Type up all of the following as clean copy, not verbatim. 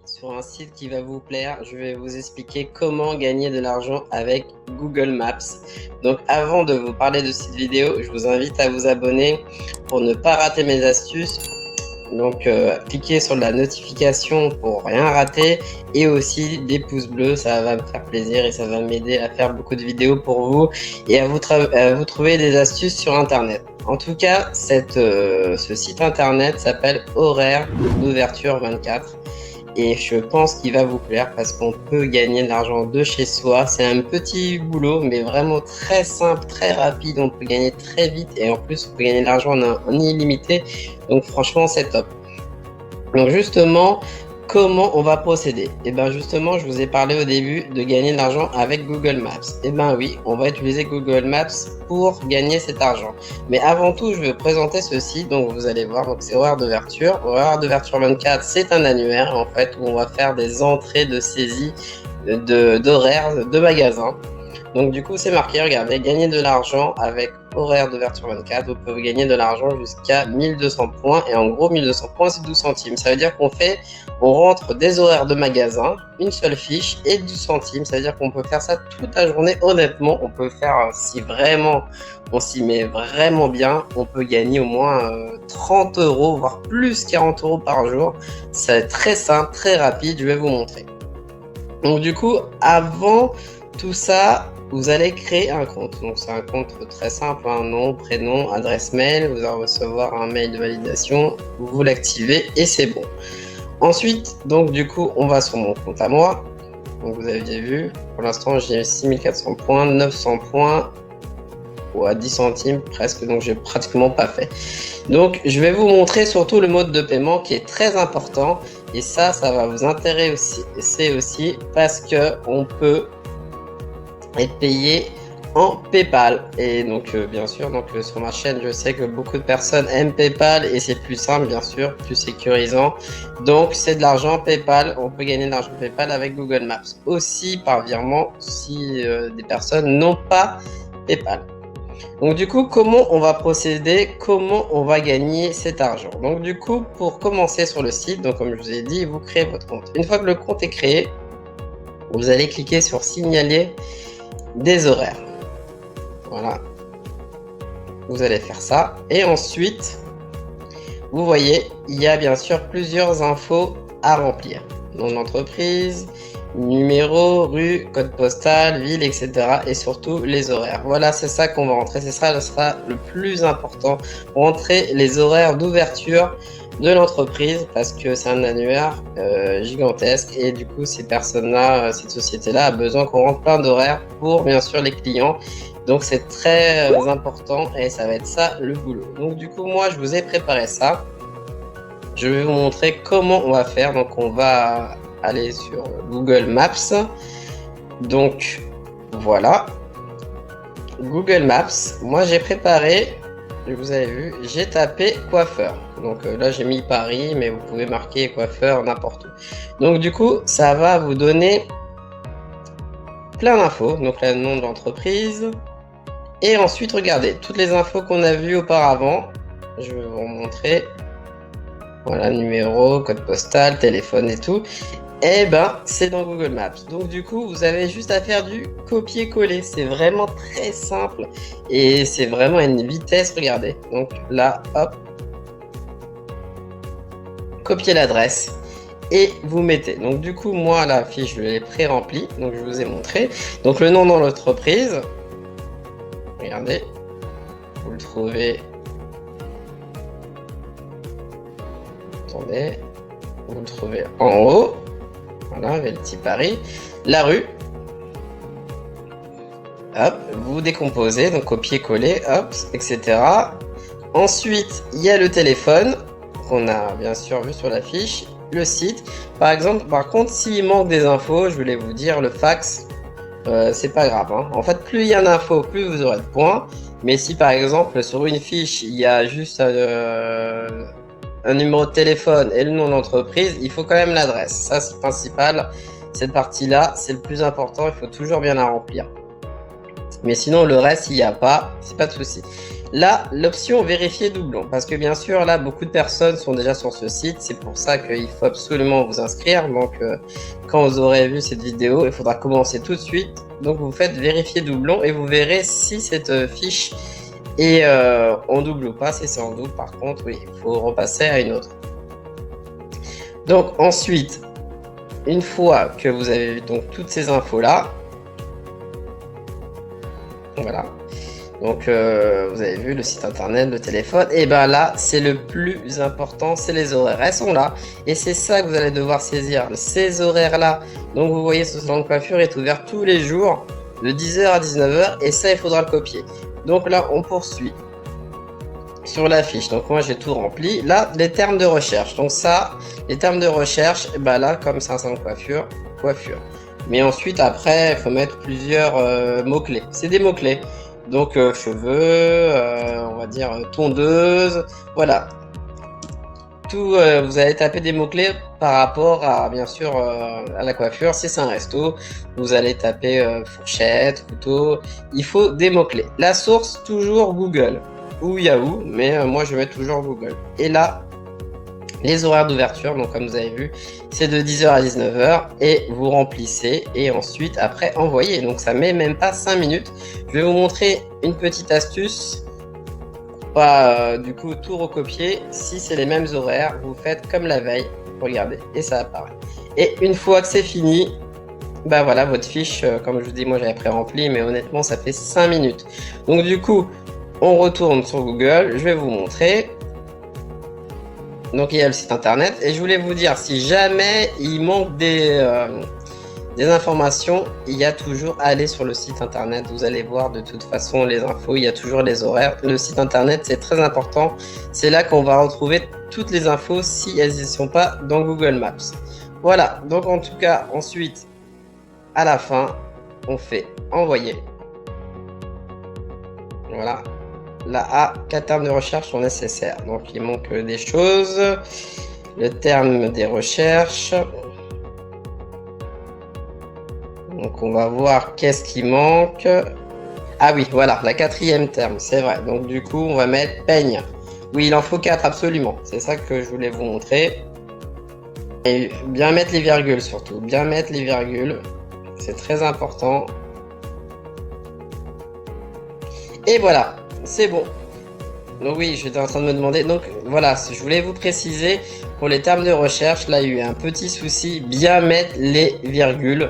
sur un site qui va vous plaire. Je vais vous expliquer comment gagner de l'argent avec Google Maps. Donc avant de vous parler de cette vidéo, je vous invite à vous abonner pour ne pas rater mes astuces. Donc cliquez sur la notification pour rien rater et aussi des pouces bleus, ça va me faire plaisir et ça va m'aider à faire beaucoup de vidéos pour vous et à vous trouver des astuces sur internet. En tout cas, ce site internet s'appelle Horaires d'ouverture 24 et je pense qu'il va vous plaire parce qu'on peut gagner de l'argent de chez soi. C'est un petit boulot mais vraiment très simple, très rapide, on peut gagner très vite et en plus on peut gagner de l'argent en illimité, donc franchement c'est top. Donc justement, comment on va procéder? Et bien justement, je vous ai parlé au début de gagner de l'argent avec Google Maps. Et bien oui, on va utiliser Google Maps pour gagner cet argent. Mais avant tout, je vais vous présenter ceci. Donc vous allez voir, donc c'est Horaires d'ouverture. Horaires d'ouverture 24, c'est un annuaire en fait où on va faire des entrées de saisie d'horaires de magasins. Donc du coup, c'est marqué, regardez, gagner de l'argent avec Horaires d'ouverture 24, vous pouvez gagner de l'argent jusqu'à 1200 points. Et en gros, 1200 points, c'est 12 centimes. Ça veut dire on rentre des horaires de magasin, une seule fiche et 12 centimes. Ça veut dire qu'on peut faire ça toute la journée. Honnêtement, on peut faire, si vraiment on s'y met vraiment bien, on peut gagner au moins 30 €, voire plus 40 € par jour. C'est très simple, très rapide, je vais vous montrer. Donc du coup, avant tout ça, vous allez créer un compte. Donc c'est un compte très simple, un nom, prénom, adresse mail. Vous allez recevoir un mail de validation, vous l'activez et c'est bon. Ensuite, donc du coup, on va sur mon compte à moi. Donc vous avez vu, pour l'instant j'ai 6400 points, 900 points ou à 10 centimes presque, donc j'ai pratiquement pas fait. Donc je vais vous montrer surtout le mode de paiement qui est très important et ça va vous intéresser aussi parce que on peut être payé en PayPal. Et donc bien sûr, sur ma chaîne, je sais que beaucoup de personnes aiment PayPal et c'est plus simple, bien sûr, plus sécurisant. Donc c'est de l'argent PayPal, on peut gagner de l'argent PayPal avec Google Maps. Aussi par virement si des personnes n'ont pas PayPal. Donc du coup, comment on va procéder? Comment on va gagner cet argent? Donc du coup, pour commencer sur le site, donc comme je vous ai dit, vous créez votre compte. Une fois que le compte est créé, vous allez cliquer sur signaler des horaires. Voilà. Vous allez faire ça. Et ensuite, vous voyez, il y a bien sûr plusieurs infos à remplir. Nom d'entreprise, numéro, rue, code postal, ville, etc. Et surtout les horaires. Voilà, c'est ça qu'on va rentrer. Ce sera le plus important. Rentrer les horaires d'ouverture de l'entreprise parce que c'est un annuaire gigantesque et du coup ces personnes-là, cette société-là a besoin qu'on rentre plein d'horaires pour bien sûr les clients. Donc c'est très important et ça va être ça le boulot. Donc du coup moi je vous ai préparé ça. Je vais vous montrer comment on va faire. Donc on va aller sur Google Maps. Donc voilà. Google Maps. Moi j'ai préparé, vous avez vu, j'ai tapé coiffeur. Donc là j'ai mis Paris, mais vous pouvez marquer coiffeur n'importe où. Donc du coup ça va vous donner plein d'infos. Donc là le nom de l'entreprise. Et ensuite regardez toutes les infos qu'on a vues auparavant. Je vais vous montrer. Voilà, numéro, code postal, téléphone et tout. Et ben c'est dans Google Maps. Donc du coup vous avez juste à faire du copier-coller. C'est vraiment très simple et c'est vraiment à une vitesse. Regardez. Donc là hop, copier l'adresse et vous mettez. Donc du coup moi la fiche je l'ai pré-remplie. Donc je vous ai montré. Donc le nom dans l'entreprise. Regardez, vous le trouvez. Attendez, vous le trouvez en haut. Voilà, avec le petit Paris. La rue. Hop, vous décomposez, donc copier-coller, hop, etc. Ensuite, il y a le téléphone qu'on a bien sûr vu sur la fiche. Le site. Par contre, s'il manque des infos, je voulais vous dire, le fax, c'est pas grave. Hein. En fait, plus il y a d'infos, plus vous aurez de points. Mais si par exemple, sur une fiche, il y a juste un numéro de téléphone et le nom d'entreprise, il faut quand même l'adresse. Ça, c'est principal. Cette partie-là, c'est le plus important. Il faut toujours bien la remplir. Mais sinon, le reste, il n'y a pas. C'est pas de souci. là, l'option vérifier doublon, parce que bien sûr, là, beaucoup de personnes sont déjà sur ce site. C'est pour ça qu'il faut absolument vous inscrire. Donc, quand vous aurez vu cette vidéo, il faudra commencer tout de suite. Donc, vous faites vérifier doublon et vous verrez si cette fiche est en double ou pas. Si c'est en double, par contre, oui, il faut repasser à une autre. Donc, ensuite, une fois que vous avez vu donc toutes ces infos là, voilà. Donc vous avez vu le site internet, le téléphone, et ben là c'est le plus important, c'est les horaires. Elles sont là et c'est ça que vous allez devoir saisir, ces horaires là. Donc vous voyez, ce salon de coiffure est ouvert tous les jours de 10h à 19h et ça il faudra le copier. Donc là on poursuit sur la fiche. Donc moi j'ai tout rempli. Là les termes de recherche. Donc ça, les termes de recherche, et ben là comme c'est un salon de coiffure, coiffure. Mais ensuite après il faut mettre plusieurs mots-clés. C'est des mots-clés. Donc cheveux, on va dire tondeuse, voilà. Tout, vous allez taper des mots-clés par rapport à, bien sûr, à la coiffure. Si c'est un resto, vous allez taper fourchette, couteau. Il faut des mots-clés. La source, toujours Google ou Yahoo, mais moi je mets toujours Google. Et là, les horaires d'ouverture, donc comme vous avez vu, c'est de 10h à 19h et vous remplissez et ensuite après envoyer. Donc ça met même pas 5 minutes. Je vais vous montrer une petite astuce pour pas du coup tout recopier. Si c'est les mêmes horaires, vous faites comme la veille, regardez, et ça apparaît. Et une fois que c'est fini, bah voilà votre fiche, comme je vous dis, moi j'avais pré-rempli, mais honnêtement ça fait 5 minutes. Donc du coup, on retourne sur Google, je vais vous montrer. Donc il y a le site internet et je voulais vous dire, si jamais il manque des informations, il y a toujours à aller sur le site internet. Vous allez voir de toute façon les infos, il y a toujours les horaires. Le site internet c'est très important, c'est là qu'on va retrouver toutes les infos si elles ne sont pas dans Google Maps. Voilà, donc en tout cas ensuite à la fin on fait envoyer. Voilà. Là, A, 4 termes de recherche sont nécessaires. Donc, il manque des choses. Le terme des recherches. Donc, on va voir qu'est-ce qui manque. Ah oui, voilà, la 4e terme, c'est vrai. Donc, du coup, on va mettre peigne. Oui, il en faut 4, absolument. C'est ça que je voulais vous montrer. Et bien mettre les virgules, surtout. Bien mettre les virgules. C'est très important. Et voilà. C'est bon. Donc oui, j'étais en train de me demander. Donc voilà, je voulais vous préciser pour les termes de recherche, là il y a eu un petit souci, bien mettre les virgules.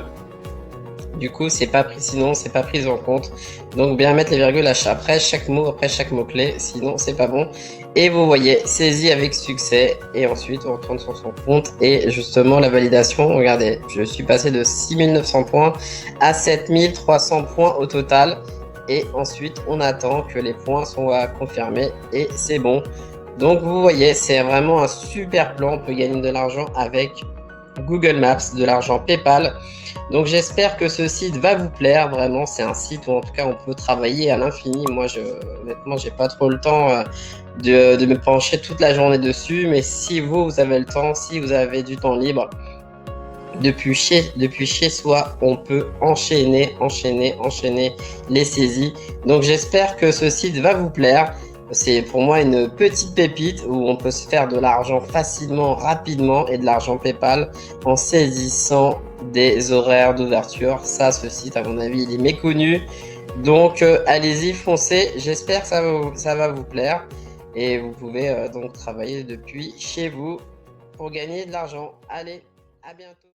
Du coup, c'est pas pris, sinon c'est pas pris en compte. Donc bien mettre les virgules après chaque mot, après chaque mot-clé, sinon c'est pas bon. Et vous voyez, saisi avec succès. Et ensuite, on retourne sur son compte. Et justement, la validation, regardez, je suis passé de 6900 points à 7300 points au total. Et ensuite on attend que les points soient confirmés et c'est bon. Donc vous voyez, c'est vraiment un super plan. On peut gagner de l'argent avec Google Maps, de l'argent PayPal. Donc j'espère que ce site va vous plaire. Vraiment, c'est un site où en tout cas on peut travailler à l'infini. Moi honnêtement j'ai pas trop le temps de me pencher toute la journée dessus, mais si vous avez le temps, si vous avez du temps libre, depuis chez soi, on peut enchaîner les saisies. Donc j'espère que ce site va vous plaire. C'est pour moi une petite pépite où on peut se faire de l'argent facilement, rapidement et de l'argent PayPal en saisissant des horaires d'ouverture. Ça, ce site, à mon avis, il est méconnu. Donc allez-y, foncez. J'espère que ça va vous plaire. Et vous pouvez donc travailler depuis chez vous pour gagner de l'argent. Allez, à bientôt.